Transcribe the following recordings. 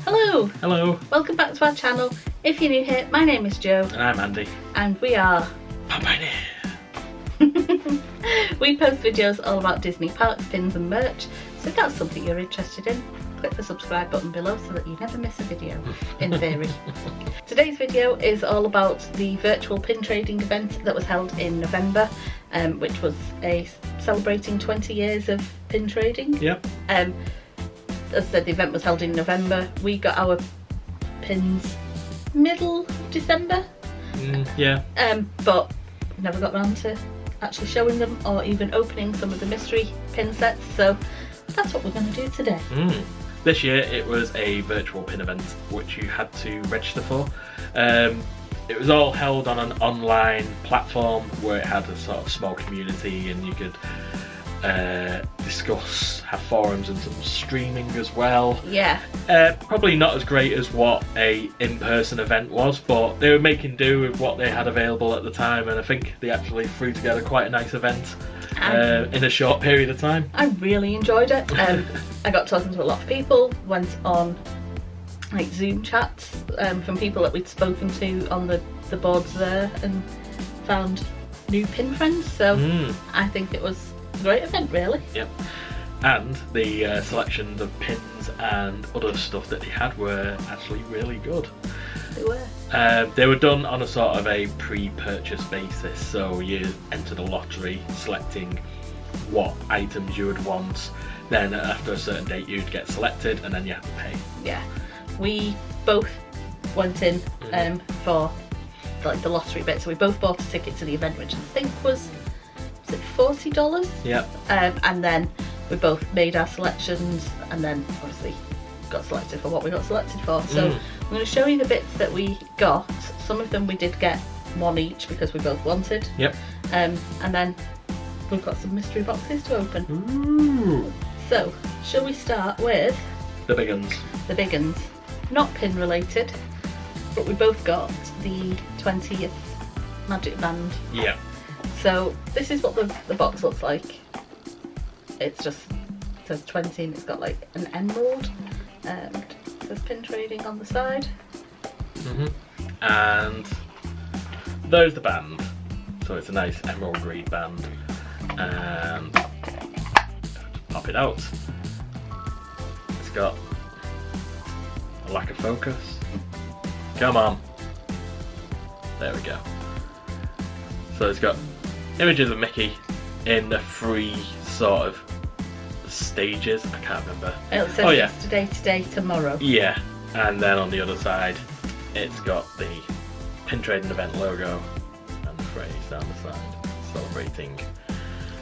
Hello! Hello. Welcome back to our channel. If you're new here, my name is Jo. And I'm Andy. And we are... Papa. We post videos all about Disney parks, pins and merch, so if that's something you're interested in, click the subscribe button below so that you never miss a video, in theory. Today's video is all about the virtual pin trading event that was held in November, which was celebrating 20 years of pin trading. Yep. As I said, the event was held in November. We got our pins middle December. Yeah. But never got around to actually showing them or even opening some of the mystery pin sets, so that's what we're going to do today. This year it was a virtual pin event which you had to register for. It was all held on an online platform where it had a sort of small community and you could discuss, have forums and some streaming as well. Yeah. Probably not as great as what a in-person event was, but they were making do with what they had available at the time, and I think they actually threw together quite a nice event in a short period of time. I really enjoyed it. I got talking to a lot of people, went on like Zoom chats from people that we'd spoken to on the boards there, and found new pin friends, so I think it was a great event, really. Yep. And the selections of pins and other stuff that they had were actually really good. They were. They were done on a sort of a pre-purchase basis, so you entered a lottery selecting what items you would want, then after a certain date you'd get selected and then you have to pay. Yeah. We both went in for like the lottery bit, so we both bought a ticket to the event, which I think was it $40? Yep. And then we both made our selections and then obviously got selected for what we got selected for. So I'm going to show you the bits that we got. Some of them we did get one each because we both wanted. Yep. And then we've got some mystery boxes to open. Ooh. So, shall we start with The big ones. the big uns? Not pin related, but we both got the 20th Magic Band. Yeah. So this is what the box looks like. It's just says 20 and it's got like an emerald. There's pin trading on the side. And there's the band. So it's a nice emerald green band. And pop it out. It's got a lack of focus. Come on. There we go. So it's got images of Mickey in the three sort of stages. I can't remember. It says yesterday, today, tomorrow. Yeah, and then on the other side it's got the pin trading event logo and the phrase down the side celebrating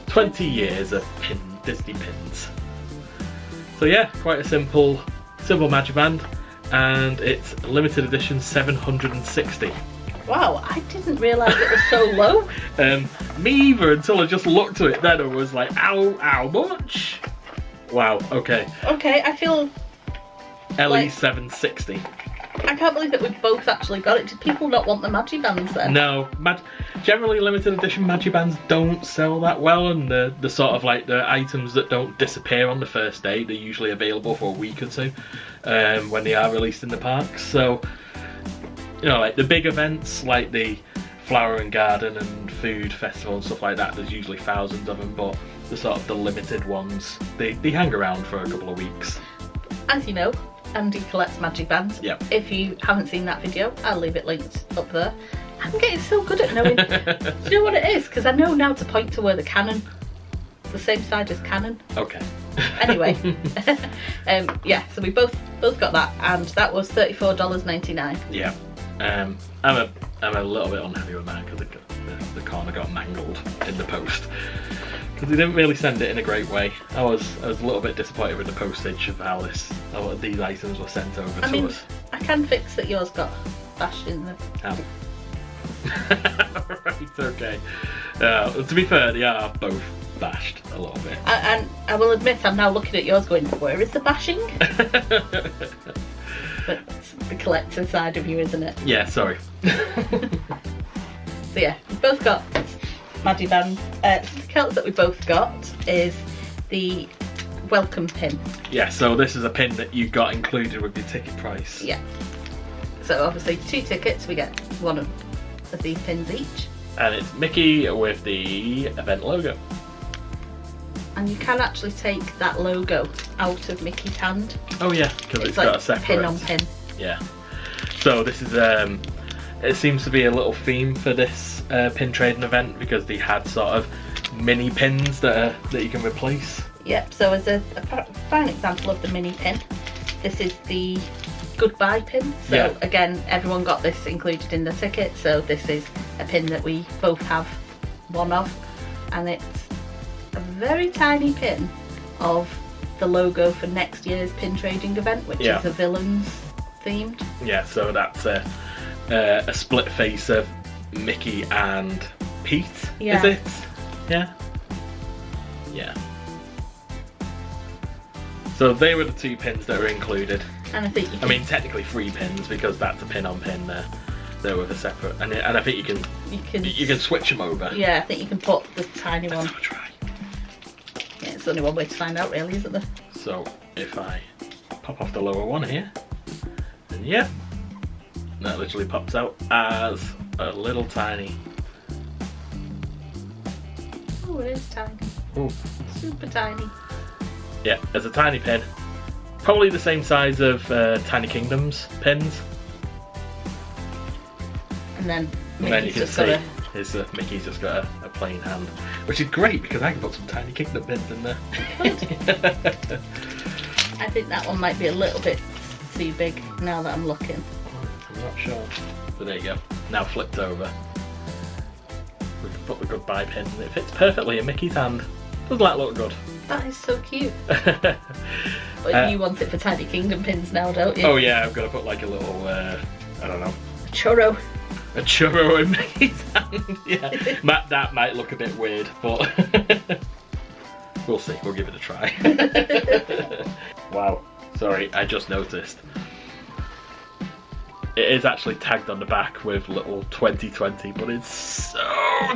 20 years of Disney pins. So yeah, quite a simple Magic Band, and it's limited edition 760. Wow, I didn't realise it was so low. Me either, until I just looked at it then and was like, how much? Wow, okay. Okay, I feel... LE 760. I can't believe that we both actually got it. Did people not want the Magic Bands then? No, generally limited edition Magic Bands don't sell that well, and the sort of like the items that don't disappear on the first day, they're usually available for a week or two when they are released in the parks. So, you know, like the big events like the Flower and Garden and Food Festival and stuff like that, there's usually thousands of them, but the sort of the limited ones, they hang around for a couple of weeks. As you know, Andy collects Magic Bands. Yep. If you haven't seen that video, I'll leave it linked up there. I'm getting so good at knowing. Do you know what it is? Because I know now to point to where the cannon, the same side as cannon. Okay. Anyway, yeah. So we both got that, and that was $34.99. Yeah. I'm a little bit unhappy with mine because the corner got mangled in the post. Because they didn't really send it in a great way. I was a little bit disappointed with the postage of how these items were sent over to us. I can fix that yours got bashed in the... Oh. Right, okay. To be fair, they are both bashed a little bit. And I will admit, I'm now looking at yours going, where is the bashing? But it's the collector side of you, isn't it? Yeah, sorry. So yeah, we've both got Magic Bands. Something else that we both got is the welcome pin. Yeah, so this is a pin that you got included with your ticket price. Yeah. So obviously 2 tickets, we get 1 of these pins each. And it's Mickey with the event logo. And you can actually take that logo out of Mickey's hand. Oh yeah, because it's like got a separate pin on pin. Yeah. So this is it seems to be a little theme for this pin trading event, because they had sort of mini pins that you can replace. Yep. So as a fine example of the mini pin, this is the goodbye pin. So Yeah. again, everyone got this included in the ticket. So this is a pin that we both have 1 of, and it's a very tiny pin of the logo for next year's pin trading event, which Yeah. is a villains themed. Yeah, so that's a split face of Mickey and Pete. Yeah. Is it? Yeah. Yeah. So they were the 2 pins that were included. And I think you I can, mean, technically 3 pins, because that's a pin on pin there. They're with a separate, and I think you can switch them over. yeah, I think you can put the tiny Let's one. have a try. Yeah, it's only one way to find out, really, isn't there? So if I pop off the lower one here, and yeah, that literally pops out as a little tiny. Oh, it is tiny. Ooh. Super tiny. Yeah, as a tiny pin. Probably the same size of Tiny Kingdoms pins. And then And then you Mickey's can just got see a... his, Mickey's just got a plain hand. Which is great, because I can put some Tiny Kingdom pins in there. I think that one might be a little bit too big now that I'm looking. I'm not sure. But there you go. Now flipped over. We can put the goodbye pin. It fits perfectly in Mickey's hand. Doesn't that look good? That is so cute. But you want it for Tiny Kingdom pins now, don't you? Oh yeah, I've got to put like a little, I don't know, Churro. a churro in Mickey's hand. Yeah, that might look a bit weird, but we'll see. We'll give it a try. Wow. Sorry, I just noticed. It is actually tagged on the back with little 2020, but it's so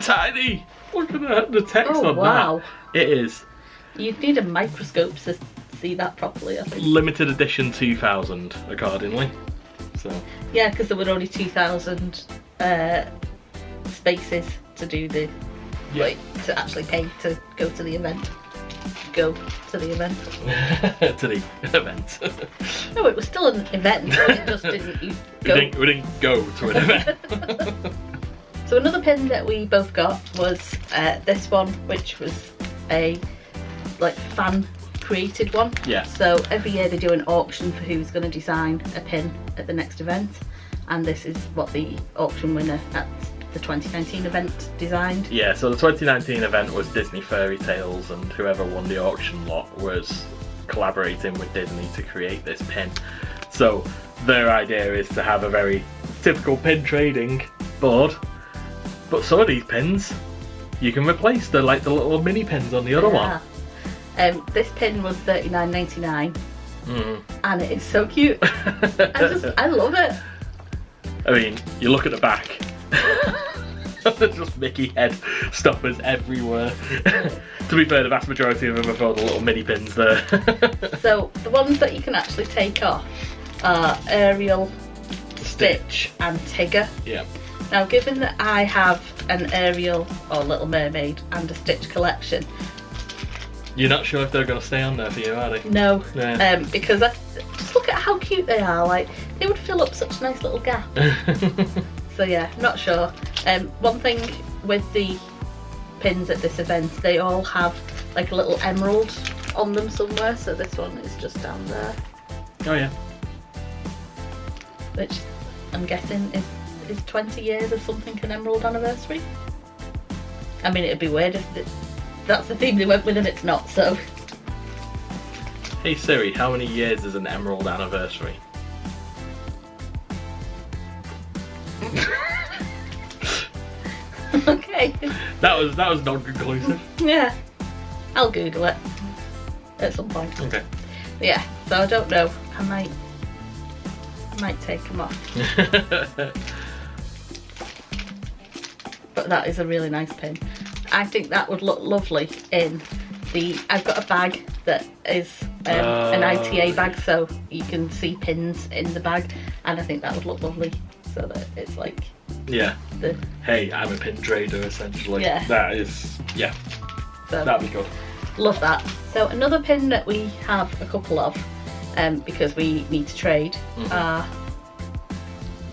tiny. Look at the text Oh, on wow. that. It is You'd need a microscope to see that properly, I think. limited edition 2000, accordingly. So Yeah, because there were only 2,000 spaces to do the... Yeah. Like, to actually pay to go to the event. Go to the event. to the event. No, it was still an event. It just didn't go. We didn't go to an event. So another pin that we both got was this one, which was a like fan created one. Yeah. So every year they do an auction for who's going to design a pin at the next event, and this is what the auction winner at the 2019 event designed. Yeah, so the 2019 event was Disney Fairy Tales, and whoever won the auction lot was collaborating with Disney to create this pin. So their idea is to have a very typical pin trading board, but some of these pins you can replace. They're like the little mini pins on the other one. This pin was $39.99, Mm. and it is so cute. I love it. I mean, you look at the back. There's just Mickey head stoppers everywhere. To be fair, the vast majority of them are for the little mini pins there. So the ones that you can actually take off are Ariel, Stitch and Tigger. Yeah. Now, given that I have an Ariel or Little Mermaid and a Stitch collection, You're not sure if they're going to stay on there for you, are they? no, Yeah. because just look at how cute they are. Like, they would fill up such a nice little gap. So yeah, not sure. One thing with the pins at this event, they all have like a little emerald on them somewhere. So this one is just down there, Oh yeah. which I'm guessing is 20 years of something an emerald anniversary. I mean, it'd be weird if that's the theme they went with and it's not, so. Hey Siri, how many years is an emerald anniversary? Okay. That was non-conclusive. Yeah. I'll Google it at some point. Okay. Yeah, so I don't know. I might take them off. But that is a really nice pin. I think that would look lovely in I've got a bag that is an ITA bag, so you can see pins in the bag, and I think that would look lovely, so that it's like Yeah. the Hey, I'm a pin trader essentially. Yeah. That is, yeah, so that'd be good. love that. So another pin that we have a couple of, because we need to trade, are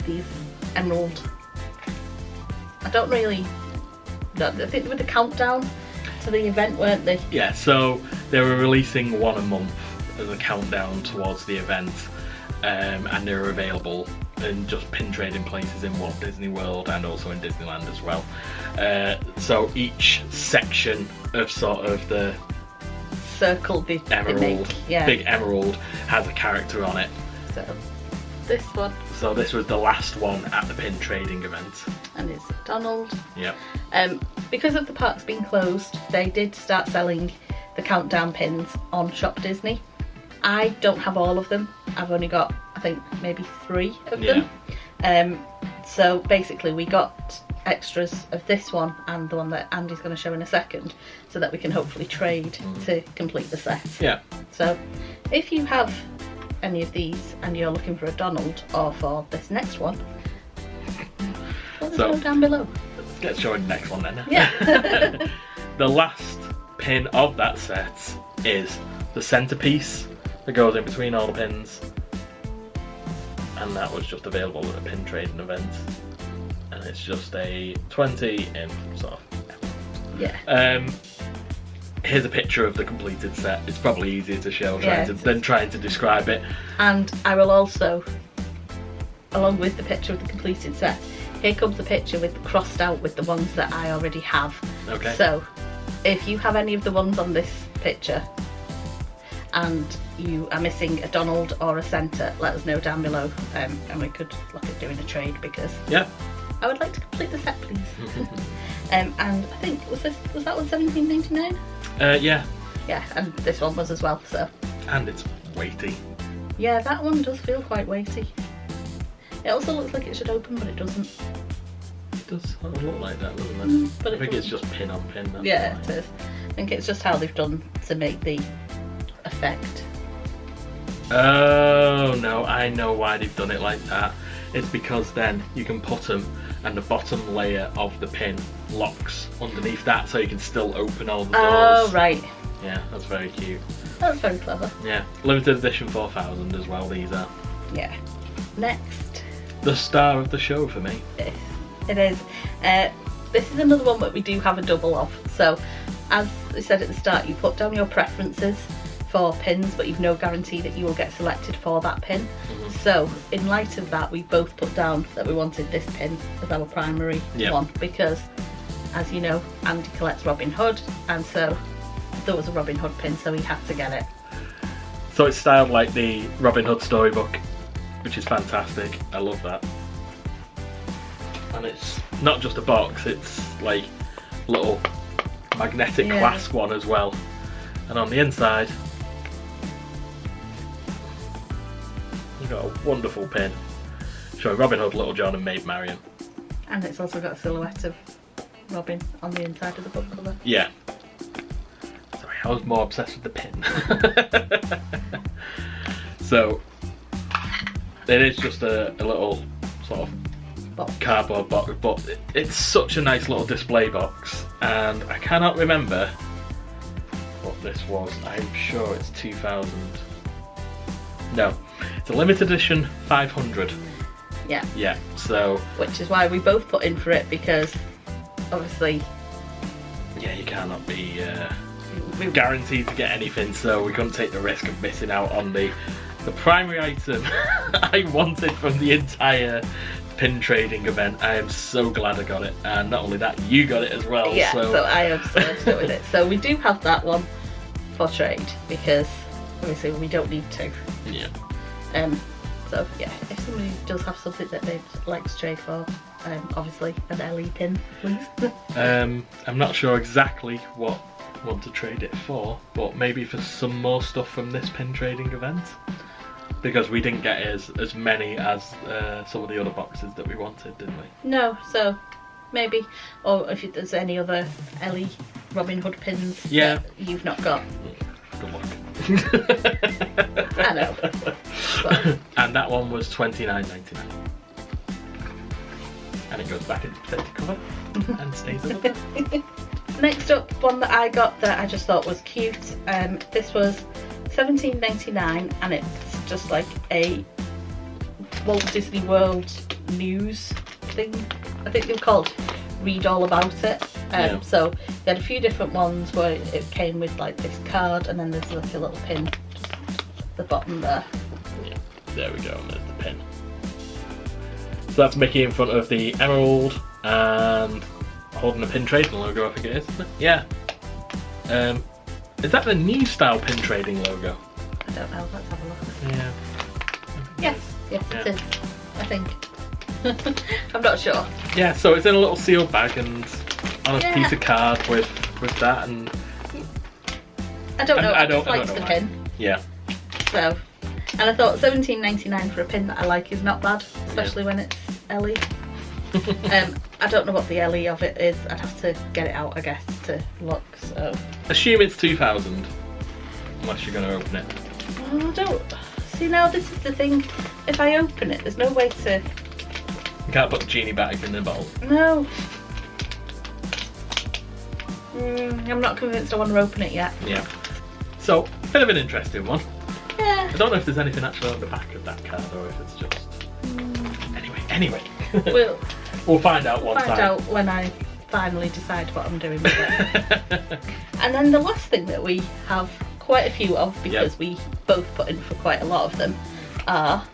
these emerald. I don't really. No, I think with the countdown to the event, weren't they? Yeah, so they were releasing one a month as a countdown towards the event, and they're available in just pin trading places in Walt Disney World and also in Disneyland as well. So each section of sort of the Circle they emerald, make, yeah. big emerald, has a character on it. So this one, So this was the last one at the pin trading event. and it's Donald. Yep. Because of the parks being closed, they did start selling the countdown pins on Shop Disney. I don't have all of them. I've only got, I think, maybe 3 of them. So basically we got extras of this one and the one that Andy's going to show in a second, so that we can hopefully trade to complete the set. Yeah. So if you have any of these and you're looking for a Donald or for this next one, let us know down below. Let's get showing the next one then. Yeah. The last pin of that set is the centerpiece that goes in between all the pins, and that was just available at a pin trading event, and it's just a 20 in sort of. Yeah. Here's a picture of the completed set. It's probably easier to show Yeah, than trying to describe it. And I will also, along with the picture of the completed set, here comes the picture with crossed out with the ones that I already have. Okay. So if you have any of the ones on this picture and you are missing a Donald or a Centre, let us know down below, and we could look at doing a trade, because Yeah. I would like to complete the set, please. And I think was that one $17.99? Yeah. Yeah, and this one was as well. So And it's weighty. yeah, that one does feel quite weighty. It also looks like it should open, but it doesn't. It does sort of look like that, doesn't it? But I think it's doesn't. just pin on pin. That's Yeah, why. it is. I think it's just how they've done to make the effect. Oh no, I know why they've done it like that. It's because then you can put them and the bottom layer of the pin locks underneath that, so you can still open all the doors. Oh, right. Yeah, that's very cute. That's very clever. Yeah, limited edition 4000 as well, these are. Yeah. Next. The star of the show for me. It is. This is another one that we do have a double of. So, as I said at the start, you put down your preferences for pins, but you've no guarantee that you will get selected for that pin. So, in light of that, we both put down that we wanted this pin as our primary one, because, as you know, Andy collects Robin Hood, and so there was a Robin Hood pin, so he had to get it. So it's styled like the Robin Hood storybook, which is fantastic. I love that. And it's not just a box, it's like a little magnetic clasp one as well. And on the inside, you've got a wonderful pin showing Robin Hood, Little John and Maid Marian. And it's also got a silhouette of Robin on the inside of the book cover. Yeah. Sorry, I was more obsessed with the pin. So, it is just a little sort of cardboard box, but it's such a nice little display box, and I cannot remember what this was. I'm sure it's 2000. No, it's a limited edition 500. Yeah. Yeah, so. Which is why we both put in for it, because obviously. Yeah, you cannot be guaranteed to get anything, so we couldn't take the risk of missing out on the primary item I wanted from the entire pin trading event. I am so glad I got it, and not only that, you got it as well. Yeah, so I am so upset with it. So we do have that one for trade, because obviously we don't need to. Yeah. So yeah, if somebody does have something that they'd like to trade for, obviously an LE pin, please. I'm not sure exactly what I want to trade it for, but maybe for some more stuff from this pin trading event, because we didn't get as many as some of the other boxes that we wanted, didn't we? No, so maybe, or if there's any other LE Robin Hood pins that you've not got. Good luck. I know. But And that one was $29.99. And it goes back into protected cover and stays over there. next up, one that I got that I just thought was cute. This was $17.99 and it's just like a Walt Disney World news thing. I think they were called Read All About It. Yeah. So they had a few different ones where it came with like this card and then there's like a little pin just at the bottom there. Yeah, there we go, and there's the pin. So that's Mickey in front of the emerald and holding a pin trading logo, I think it is, isn't it? Yeah. Is that the new style pin trading logo? I don't know, let's have a look. Yeah. Yes, Yeah. it is, I think. I'm not sure. Yeah, so it's in a little sealed bag and on a Yeah. piece of card with that, and I don't know, I I don't- just I don't liked know the why. pin. yeah. So, and I thought $17.99 for a pin that I like is not bad, especially when it's Ellie. I don't know what the Ellie of it is. I'd have to get it out, I guess, to look. So, Assume it's 2000, unless you're going to open it. oh, I don't see now. This is the thing. If I open it, there's no way to. You can't put the genie back in the bottle. No. I'm not convinced I want to open it yet. Yeah. So, bit of an interesting one. Yeah. I don't know if there's anything actually on the back of that card or if it's just. Anyway. We'll We'll find out one find time. out when I finally decide what I'm doing with it. And then the last thing that we have quite a few of, because we both put in for quite a lot of them, are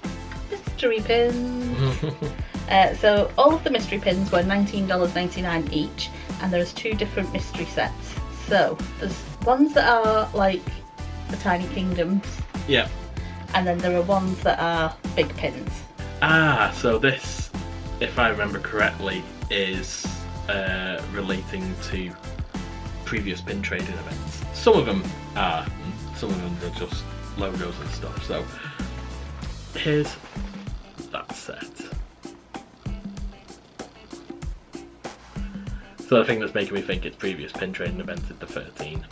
mystery pins. So all of the mystery pins were $19.99 each, and there's 2 different mystery sets. So there's ones that are like the Tiny Kingdoms, Yeah. and then there are ones that are big pins. So this, if I remember correctly, is relating to previous pin trading events. Some of them are, some of them are just logos and stuff. So here's that set. So the thing that's making me think it's previous pin trading events is the 13.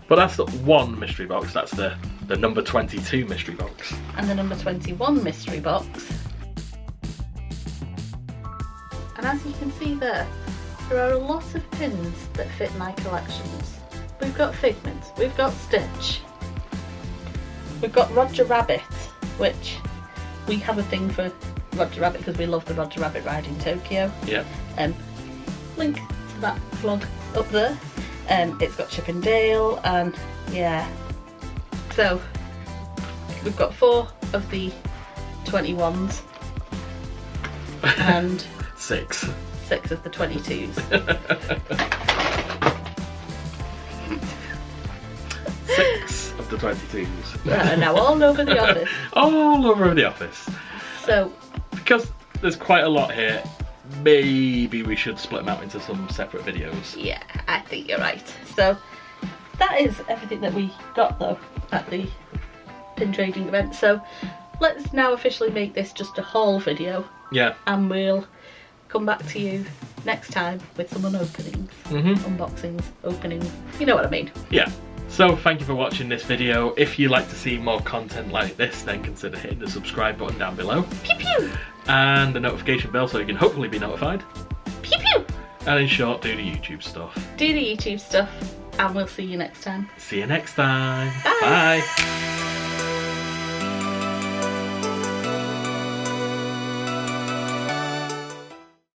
But that's the one mystery box, that's the number 22 mystery box. And the number 21 mystery box. And as you can see there are a lot of pins that fit my collections. We've got Figment, we've got Stitch, we've got Roger Rabbit, which we have a thing for Roger Rabbit because we love the Roger Rabbit ride in Tokyo. Yeah. Link to that vlog up there. It's got Chip and Dale, and yeah. So we've got 4 of the 21s and 6. 6 of the 22s. 6 of the 22s. That are now all over the office. All over the office. So Because there's quite a lot here, maybe we should split them out into some separate videos. yeah, I think you're right. So that is everything that we got though at the pin trading event. So let's now officially make this just a haul video, Yeah. and we'll come back to you next time with some unopenings, unboxings, openings, you know what I mean. Yeah. So thank you for watching this video. If you'd like to see more content like this, then consider hitting the subscribe button down below. Pew pew! And the notification bell so you can hopefully be notified. Pew pew! And in short, do the YouTube stuff. Do the YouTube stuff, and we'll see you next time. See you next time. Bye. Bye.